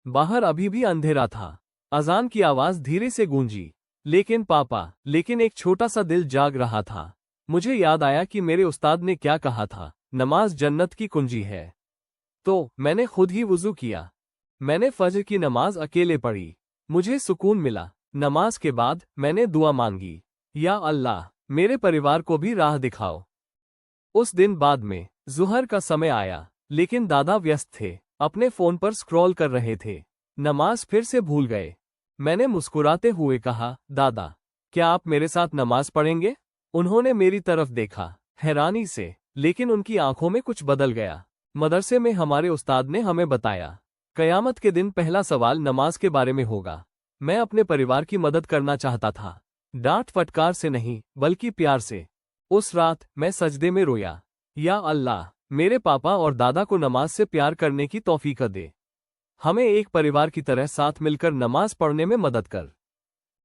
बाहर अभी भी अंधेरा था। अजान की आवाज धीरे से गूंजी। लेकिन पापा, लेकिन एक छोटा सा दिल जाग रहा था। मुझे याद आया कि मेरे उस्ताद ने क्या कहा था, नमाज जन्नत की कुंजी है। तो मैंने खुद ही वुजू किया। मैंने फजर की नमाज अकेले पढ़ी। मुझे सुकून मिला। नमाज के बाद मैंने दुआ मांगी, या अल्लाह, मेरे परिवार को भी राह दिखाओ। उस दिन बाद में जुहर का समय आया, लेकिन दादा व्यस्त थे, अपने फोन पर स्क्रॉल कर रहे थे। नमाज फिर से भूल गए। मैंने मुस्कुराते हुए कहा, दादा, क्या आप मेरे साथ नमाज पढ़ेंगे? उन्होंने मेरी तरफ देखा, हैरानी से, लेकिन उनकी आंखों में कुछ बदल गया। मदरसे में हमारे उस्ताद ने हमें बताया, कयामत के दिन पहला सवाल नमाज के बारे में होगा। मैं अपने परिवार की मदद करना चाहता था, डांट फटकार से नहीं, बल्कि प्यार से। उस रात मैं सजदे में रोया, या अल्लाह, मेरे पापा और दादा को नमाज से प्यार करने की तौफीक दे। हमें एक परिवार की तरह साथ मिलकर नमाज पढ़ने में मदद कर।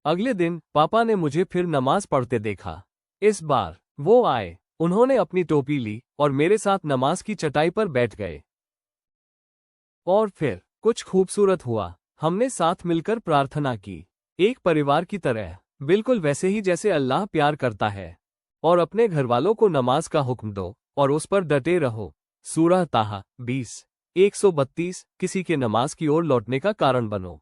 अगले दिन पापा ने मुझे फिर नमाज पढ़ते देखा। इस बार वो आए, उन्होंने अपनी टोपी ली और मेरे साथ नमाज की चटाई पर बैठ गए। और फिर कुछ खूबसूरत हुआ। हमने साथ मिलकर प्रार्थना की, एक परिवार की तरह, बिल्कुल वैसे ही जैसे अल्लाह प्यार करता है। और अपने घरवालों को नमाज का हुक्म दो और उस पर डटे रहो। सूरह ताहा 20:132। किसी के नमाज की ओर लौटने का कारण बनो।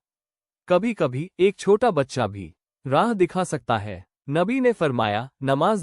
कभी कभी एक छोटा बच्चा भी राह दिखा सकता है। नबी ने फरमाया, नमाज